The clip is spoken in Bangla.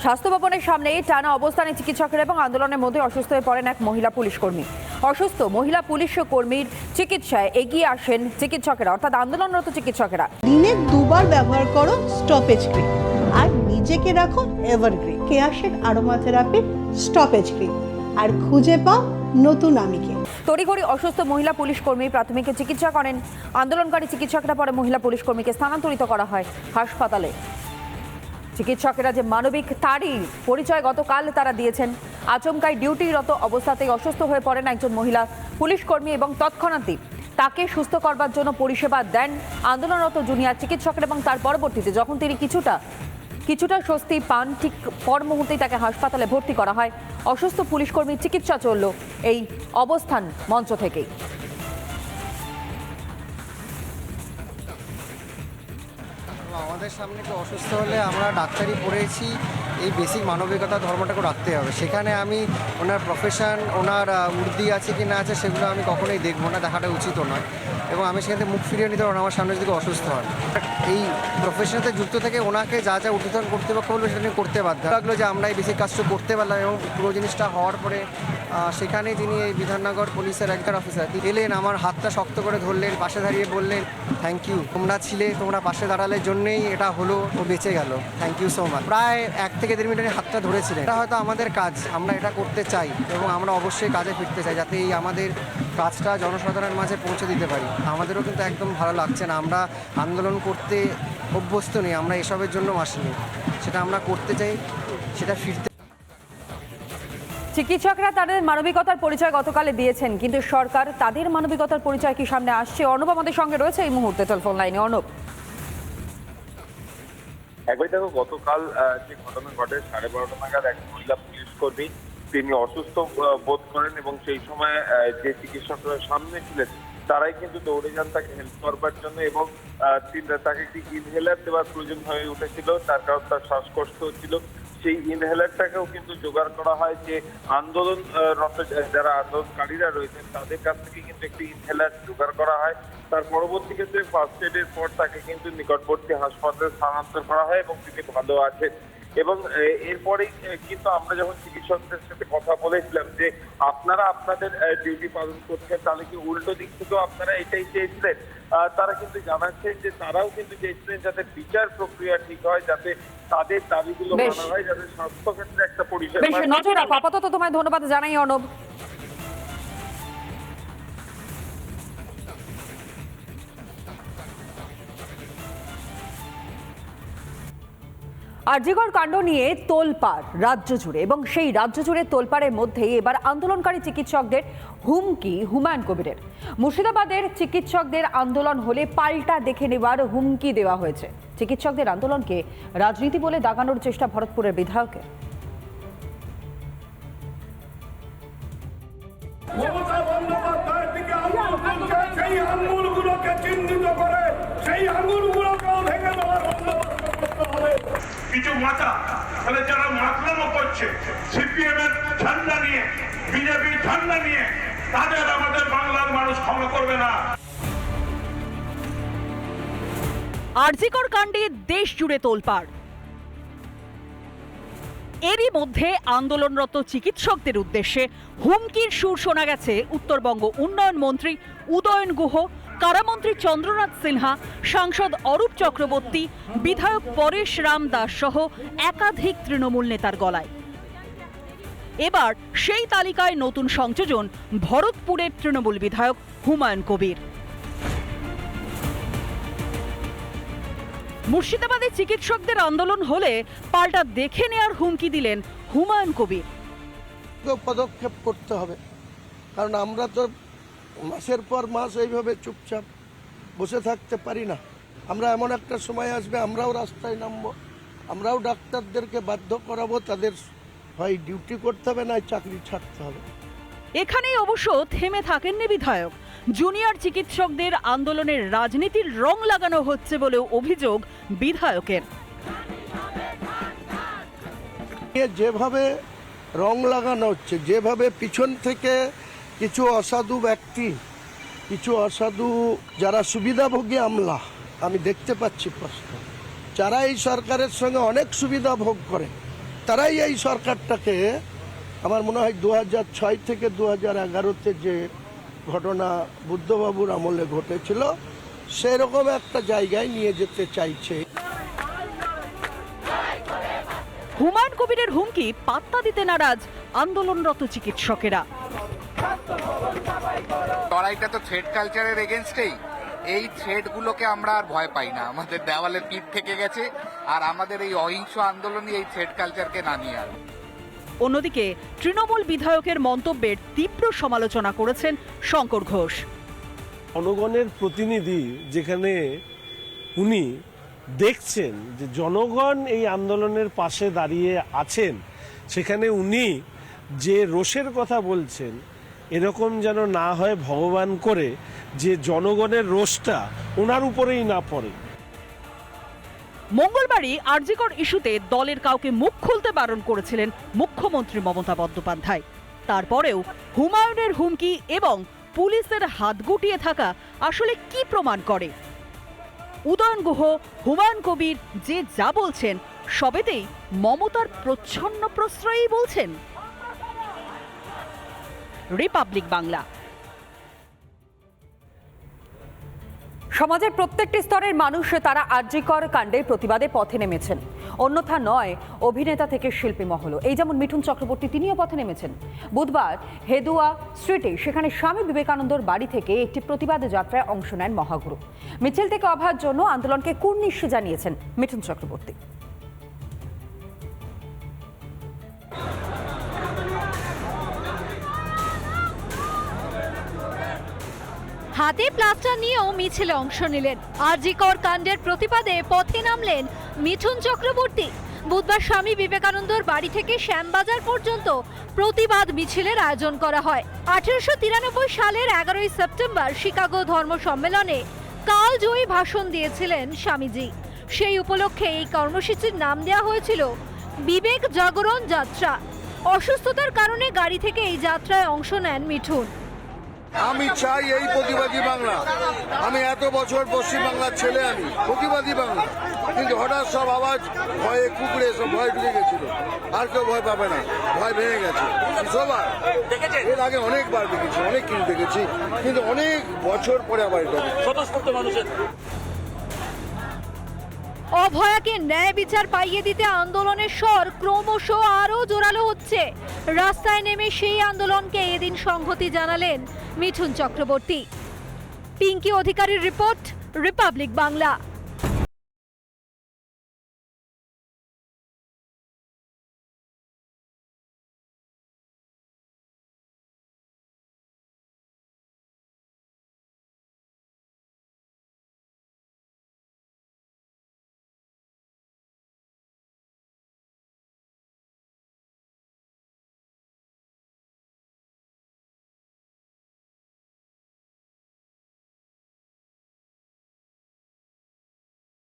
স্বাস্থ্য ভবনের সামনে টানা অবস্থানে চিকিৎসকেরা এবং আন্দোলনের মধ্যে অসুস্থ হয়ে পড়েন এক মহিলা পুলিশ কর্মী। অসুস্থ মহিলা পুলিশ কর্মীর চিকিৎসায় এগিয়ে আসেন চিকিৎসকেরা, অর্থাৎ আন্দোলনরত চিকিৎসকেরা। দিনে দুবার ব্যবহার করো স্টপেজ ক্রিম আর নিজেকে রাখো evergreen. Keya Seth aromatherapy stop age cream আর খুঁজে পাও নতুন আমিকে। তড়িঘড়ি অসুস্থ মহিলা পুলিশ কর্মী প্রাথমিক চিকিৎসা করেন আন্দোলনকারী চিকিৎসকরা। পরে মহিলা পুলিশ কর্মীকে স্থানান্তরিত করা হয় হাসপাতালে। চিকিৎসকেরা যে মানবিক তারই পরিচয় গতকাল তারা দিয়েছেন। আচমকাই ডিউটিরত অবস্থাতেই অসুস্থ হয়ে পড়েন একজন মহিলা পুলিশ কর্মী এবং তৎক্ষণাৎই তাকে সুস্থ করবার জন্য পরিষেবা দেন আন্দোলনরত জুনিয়র চিকিৎসকেরা। এবং তার পরবর্তীতে যখন তিনি কিছুটা স্বস্তি পান, ঠিক পর মুহূর্তেই তাকে হাসপাতালে ভর্তি করা হয়। অসুস্থ পুলিশ কর্মীর চিকিৎসা চলল এই অবস্থান মঞ্চ থেকেই। আমাদের সামনে কেউ অসুস্থ হলে আমরা ডাক্তারি পড়েছি, এই বেসিক মানবিকতা ধর্মটাকে রাখতে হবে। সেখানে আমি ওনার প্রফেশন, ওনার উর্দি আছে কি না আছে সেগুলো আমি কখনোই দেখবো না, দেখাটা উচিত নয়। এবং আমি সেখানে মুখ ফিরিয়ে নিতে পারবো আমার সামনে যদি অসুস্থ হন। এই প্রফেশনেতে যুক্ত থেকে ওনাকে যা যা ঊর্ধ্বতন কর্তৃপক্ষ বলবে সেটা নিয়ে করতে বাধ্য লাগলো যে আমরা এই বেসিক কাজটা করতে পারলাম। এবং পুরো জিনিসটা হওয়ার পরে সেখানে যিনি এই বিধাননগর পুলিশের একজন অফিসার এলেন, আমার হাতটা শক্ত করে ধরলেন, পাশে দাঁড়িয়ে বললেন থ্যাংক ইউ, তোমরা পাশে দাঁড়ালে জন্যেই এটা হলো, ও বেঁচে গেল, থ্যাংক ইউ সো মাচ। প্রায় 1 থেকে 1.5 মিনিটের হাতটা ধরেছিলেন। এটা হয়তো আমাদের কাজ, আমরা এটা করতে চাই এবং আমরা অবশ্যই কাজে ফিরতে চাই যাতে এই আমাদের কাজটা জনসাধারণের মাঝে পৌঁছে দিতে পারি। আমাদেরও কিন্তু একদম ভালো লাগছে না, আমরা আন্দোলন করতে অভ্যস্ত নেই, আমরা এসবের জন্য আসিনি, সেটা আমরা করতে চাই, সেটা ফিরতে। চিকিৎসকরা তাদের মানবিকতার পরিচয় গতকালে দিয়েছেন, কিন্তু সরকার তাদের মানবিকতার পরিচয় কি সামনে আসছে? অনুপ আমাদের সঙ্গে রয়েছে এই মুহূর্তে টেলিফোন লাইনে। অনুপ, একবার দেখো, গতকাল যে ঘটনা ঘটে 12:30 নাগাদ এক মহিলা পুলিশ কর্মী তিনি অসুস্থ বোধ করেন এবং সেই সময় যে চিকিৎসকরা সামনে ছিলেন তারাই কিন্তু দৌড়ে যান তাকে হেল্প করবার জন্য। এবং তাকে একটি ইনহেলার দেওয়ার প্রয়োজন হয়ে উঠেছিল, তার কারণ তার শ্বাসকষ্ট হচ্ছিল। সেই ইনহেলারটাকেও কিন্তু জোগাড় করা হয় যে আন্দোলনরত যারা আন্দোলনকারীরা রয়েছেন তাদের কাছ থেকে কিন্তু একটি ইনহেলার জোগাড় করা হয়। তার পরবর্তী ক্ষেত্রে ফার্স্ট এডের পর তাকে কিন্তু নিকটবর্তী হাসপাতালে স্থানান্তর করা হয় এবং তিনি ভালো আছেন। এবং এরপরেই কিন্তু আমরা যখন চিকিৎসকদের সাথে কথা বলেছিলাম যে আপনারা আপনাদের ডিউটি পালন করছেন, তাহলে কি উল্টো দিক থেকেও আপনারা এটাই চেয়েছিলেন, তারা কিন্তু জানাচ্ছেন যে তারাও কিন্তু চেয়েছিলেন যাতে বিচার প্রক্রিয়া ঠিক হয়, যাতে তাদের দাবিগুলো মানা হয়, যাতে স্বাস্থ্য ক্ষেত্রে একটা পরিষেবা। নজর রাখো। আপাতত তোমায় ধন্যবাদ জানাই অনুপ। আরজিকর কাণ্ড নিয়ে তোলপাড় রাজ্য জুড়ে, এবং সেই রাজ্য জুড়ে তোলপাড়ের মধ্যেই এবার আন্দোলনকারী চিকিৎসকদের হুমকি হুমায়ুন কবিরের। মুর্শিদাবাদের চিকিৎসকদের আন্দোলন হলে পাল্টা দেখে নেওয়ার হুমকি দেওয়া হয়েছে। চিকিৎসকদের আন্দোলনকে রাজনীতি বলে দাগানোর চেষ্টা ভরতপুরের বিধায়কের। কিছু মাথা তাহলে যারা মাতলামো করছে সিপিএম এর ঝান্ডা নিয়ে, বিজেপির ঝান্ডা নিয়ে, তাদের আমাদের বাংলার মানুষ ক্ষমা করবে না। আরজিকর কাণ্ডে দেশ জুড়ে তোলপাড়। এরই মধ্যে আন্দোলনরত চিকিৎসকদের উদ্দেশ্যে হুমকির সুর শোনা গেছে উত্তরবঙ্গ উন্নয়ন মন্ত্রী উদয়ন গুহ, কারামন্ত্রী চন্দ্রনাথ সিনহা, সাংসদ অরূপ চক্রবর্তী, বিধায়ক পরেশ রাম দাস সহ একাধিক তৃণমূল নেতার গলায়। এবার সেই তালিকায় নতুন সংযোজন ভরতপুরের তৃণমূল বিধায়ক হুমায়ুন কবির। মুর্শিদাবাদে চিকিৎসকদের আন্দোলন হলে পাল্টা দেখে নেওয়ার হুমকি দিলেন হুমায়ুন কবির। পদক্ষেপ করতে হবে, কারণ আমরা তো মাসের পর মাস এইভাবে চুপচাপ বসে থাকতে পারি না। আমরা এমন একটা সময় আসবে আমরাও রাস্তায় নামবো, আমরাও ডাক্তারদেরকে বাধ্য করাবো তাদের হয় ডিউটি করতে হবে না চাকরি ছাড়তে হবে। এখানেই অবশ্য থেমে থাকেননি বিধায়ক। জুনিয়র চিকিৎসকদের আন্দোলনের রাজনীতির রং লাগানো হচ্ছে বলেও অভিযোগ বিধায়কের। যেভাবে রং লাগানো হচ্ছে, যেভাবে পিছন থেকে কিছু অসাধু ব্যক্তি, কিছু অসাধু যারা সুবিধাভোগী আমলা আমি দেখতে পাচ্ছি স্পষ্ট, যারা এই সরকারের সঙ্গে অনেক সুবিধা ভোগ করে তারাই এই সরকারটাকে আমার মনে হয় 2006 থেকে 2011-তে যে ঘটনা বুদ্ধবাবুর আমলে ঘটেছিল সেরকম একটা জায়গায় নিয়ে যেতে চাইছে। হুমায়ুন কবিরের হুমকি পাত্তা দিতে নারাজ আন্দোলনরত চিকিৎসকেরা। লড়াইটা তো থ্রেড কালচারের এগেনস্টেই। এই থ্রেডগুলোকে আমরা আর ভয় পাই না, আমাদের দেওয়ালে পিঠ থেকে গেছে, আর আমাদের এই অহিংস আন্দোলনই এই থ্রেড কালচারকে নামিয়ে আনে। অন্যদিকে তৃণমূল বিধায়কের মন্তব্যের তীব্র সমালোচনা করেছেন শঙ্কর ঘোষ। জনগণের প্রতিনিধি যেখানে উনি দেখছেন যে জনগণ এই আন্দোলনের পাশে দাঁড়িয়ে আছেন, সেখানে উনি যে রোষের কথা বলছেন এরকম যেন না হয় ভগবান করে যে জনগণের রোষটা ওনার উপরেই না পড়ে। মঙ্গলবারই আরজিকর ইস্যুতে দলের কাউকে মুখ খুলতে বারণ করেছিলেন মুখ্যমন্ত্রী মমতা বন্দ্যোপাধ্যায়। তারপরেও হুমায়ুনের হুমকি এবং পুলিশের হাত গুটিয়ে থাকা আসলে কি প্রমাণ করে? উদয়ন গুহ, হুমায়ুন কবির যে যা বলছেন সবেতেই মমতার প্রচ্ছন্ন প্রশ্রয়ই বলছেন। রিপাবলিক বাংলা। সমাজের প্রত্যেকটি স্তরের মানুষ তারা আরজিকর কাণ্ডের প্রতিবাদে পথে নেমেছেন, অন্যথা নয় অভিনেতা থেকে শিল্পী মহল। এই যেমন মিঠুন চক্রবর্তী, তিনিও পথে নেমেছেন। বুধবার হেদুয়া স্ট্রিটে সেখানে স্বামী বিবেকানন্দর বাড়ি থেকে একটি প্রতিবাদ যাত্রায় অংশ নেন মহাগুরু। মিছিল থেকে অভয়ের জন্য আন্দোলনকে কুর্নিশ জানিয়েছেন মিঠুন চক্রবর্তী। হাতে প্লাস্টার নিয়েও মিছিলে অংশ নিলেন। আরজিকর কাণ্ডের প্রতিবাদে পথে নামলেন মিঠুন চক্রবর্তী। বুধবার স্বামী বিবেকানন্দর বাড়ি থেকে শ্যামবাজার পর্যন্ত প্রতিবাদ মিছিলের আয়োজন করা হয়। 1893 সালের 11ই সেপ্টেম্বর শিকাগো ধর্ম সম্মেলনে কালজয়ী ভাষণ দিয়েছিলেন স্বামীজি। সেই উপলক্ষে এই কর্মসূচির নাম দেওয়া হয়েছিল বিবেক জাগরণ যাত্রা। অসুস্থতার কারণে গাড়ি থেকে এই যাত্রায় অংশ নেন মিঠুন। আমি চাই এই প্রতিবাদী বাংলা। আমি এত বছর পশ্চিমবাংলার ছেলে, আমি প্রতিবাদী বাংলা, কিন্তু হঠাৎ সব আওয়াজ ভয়ে কুকুরে সব ভয় ঢুকে গেছিল। আর কেউ ভয় পাবে না, ভয় ভেঙে গেছে। সবার এর আগে অনেকবার দেখেছি, অনেক কিছু দেখেছি, কিন্তু অনেক বছর পরে আবার এটা স্বতঃস্ফূর্ত মানুষের। অভয়াকে ন্যায় বিচার পাইয়ে দিতে আন্দোলনের স্বর ক্রমশ আরও জোরালো হচ্ছে। রাস্তায় নেমে সেই আন্দোলনকে এদিন সংহতি জানালেন মিঠুন চক্রবর্তী। পিঙ্কি অধিকারীর রিপোর্ট, রিপাবলিক বাংলা।